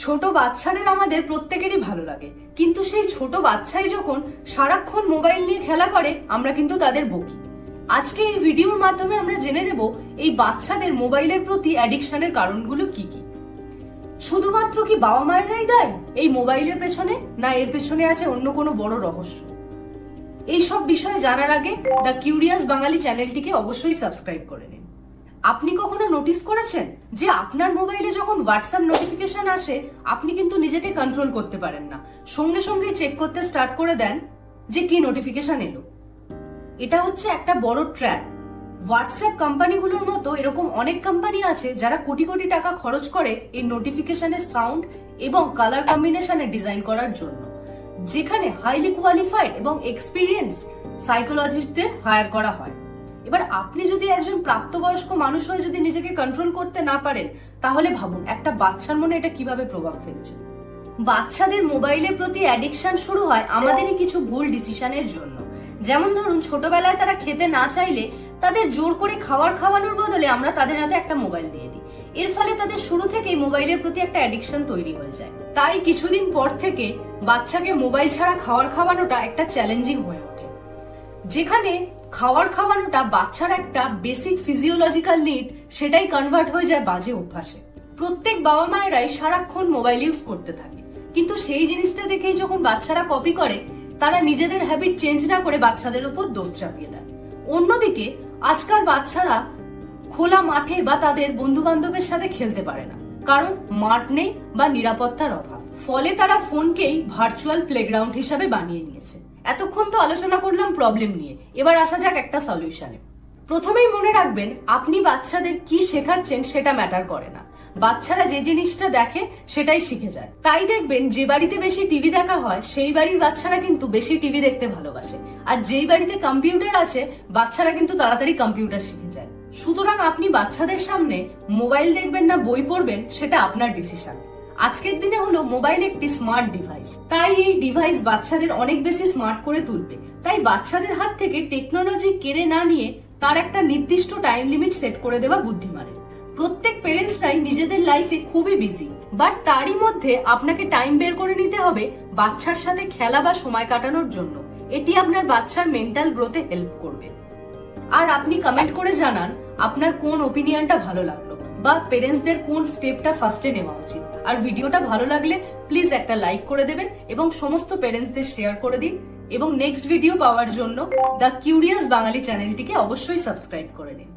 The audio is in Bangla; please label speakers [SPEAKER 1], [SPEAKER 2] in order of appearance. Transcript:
[SPEAKER 1] ছোট বাচ্চাদের আমাদের প্রত্যেকেরই ভালো লাগে, কিন্তু সেই ছোট বাচ্চাই যখন সারাক্ষণ মোবাইল নিয়ে খেলা করে আমরা কিন্তু তাদের বকি। আজকে এই ভিডিওর মাধ্যমে আমরা জেনে নেব এই বাচ্চাদের মোবাইলের প্রতি অ্যাডিকশনের কারণগুলো কি কি। শুধুমাত্র কি বাবা মায়েরাই দায়ী এই মোবাইলের পেছনে, না এর পেছনে আছে অন্য কোনো বড় রহস্য? এইসব বিষয়ে জানার আগে দ্য কিউরিয়াস বাঙালি চ্যানেলটিকে অবশ্যই সাবস্ক্রাইব করে নিন। আপনি কখনো নোটিস করেছেন যে আপনার মোবাইলে যখন হোয়াটসঅ্যাপ নোটিফিকেশন আসে আপনি কিন্তু নিজেকে কন্ট্রোল করতে পারেন না, সঙ্গে সঙ্গে চেক করতে স্টার্ট করে দেন যে কি নোটিফিকেশন এলো। এটা হচ্ছে একটা বড় ট্র্যাপ। হোয়াটসঅ্যাপ কোম্পানিগুলোর মতো এরকম অনেক কোম্পানি আছে যারা কোটি কোটি টাকা খরচ করে এই নোটিফিকেশনের সাউন্ড এবং কালার কম্বিনেশনে ডিজাইন করার জন্য, যেখানে হাইলি কোয়ালিফাইড এবং এক্সপিরিয়েন্স সাইকোলজিস্টদের হায়ার করা হয়। এবার আপনি যদি একজন প্রাপ্তবয়স্ক মানুষ হয়ে যদি নিজেকে কন্ট্রোল করতে না পারেন, তাহলে ভাবুন একটা বাচ্চার মনে এটা কিভাবে প্রভাব ফেলছে। বাচ্চাদের মোবাইলের প্রতি অ্যাডিকশন শুরু হয় আমাদেরই কিছু ভুল ডিসিশনের জন্য। যেমন ধরুন, ছোটবেলায় তারা খেতে না চাইলে তাদের জোর করে খাওয়ানোর বদলে আমরা তাদের হাতে একটা মোবাইল দিয়ে দিই। এর ফলে তাদের শুরু থেকেই মোবাইলের প্রতি একটা অ্যাডিকশন তৈরি হয়ে যায়। তাই কিছুদিন পর থেকে বাচ্চাকে মোবাইল ছাড়া খাওয়ানোটা একটা চ্যালেঞ্জিং হয়ে ওঠে, যেখানে খাওয়ানোটা বাচ্চার একটা বেসিক ফিজিওলজিক্যাল নিড, সেটাই কনভার্ট হয়ে যায় বাজে অভ্যাসে। প্রত্যেক বাবা মায়েরাই সারাক্ষণ মোবাইল ইউজ করতে থাকে, কিন্তু সেই জিনিসটা দেখেই যখন বাচ্চারা কপি করে, তারা নিজেদের হ্যাবিট চেঞ্জ না করে বাচ্চাদের উপর দোষ চাপিয়ে দেয়। অন্যদিকে আজকাল বাচ্চারা খোলা মাঠে বা তাদের বন্ধু বান্ধবের সাথে খেলতে পারে না, কারণ মাঠ নেই বা নিরাপত্তার অভাব। ফলে তারা ফোনকেই ভার্চুয়াল প্লেগ্রাউন্ড হিসাবে বানিয়ে নিয়েছে। এতক্ষণ তো আলোচনা করলাম প্রবলেম নিয়ে, এবার আসা যাক একটা সলিউশনে। প্রথমেই মনে রাখবেন, আপনি বাচ্চাদের কি শেখাচ্ছেন সেটা ম্যাটার করে না। বাচ্চারা যে জিনিসটা দেখে সেটাই শিখে যায়। তাই দেখবেন যে বাড়িতে বেশি টিভি দেখা হয় সেই বাড়ির বাচ্চারা কিন্তু বেশি টিভি দেখতে ভালোবাসে, আর যেই বাড়িতে কম্পিউটার আছে বাচ্চারা কিন্তু তাড়াতাড়ি কম্পিউটার শিখে যায়। সুতরাং আপনি বাচ্চাদের সামনে মোবাইল দেখবেন না বই পড়বেন সেটা আপনার ডিসিশন। আজকের দিনে হলো মোবাইল একটি স্মার্ট ডিভাইস, তাই এই ডিভাইস বাচ্চাদের অনেক বেশি স্মার্ট করে তুলবে। তাই বাচ্চাদের হাত থেকে টেকনোলজি কেড়ে না নিয়ে তার একটা নির্দিষ্ট টাইম লিমিট সেট করে দেওয়া বুদ্ধিমানের। প্রত্যেক পেরেন্টসরাই নিজেদের লাইফে খুবই বিজি, বাট তারই মধ্যে আপনাকে টাইম বের করে নিতে হবে বাচ্চার সাথে খেলা বা সময় কাটানোর জন্য। এটি আপনার বাচ্চার মেন্টাল গ্রোথে হেল্প করবে। আর আপনি কমেন্ট করে জানান আপনার কোন ওপিনিয়নটা ভালো লাগলো, বা পেরেন্টসদের কোন স্টেপটা ফার্স্টে নেওয়া উচিত। আর ভিডিওটা ভালো লাগলে প্লিজ একটা লাইক করে দেবেন এবং সমস্ত পেরেন্টসদের শেয়ার করে দিন। এবং নেক্সট ভিডিও পাওয়ার জন্য দ্য কিউরিয়াস বাঙালি চ্যানেলটিকে অবশ্যই সাবস্ক্রাইব করে নিন।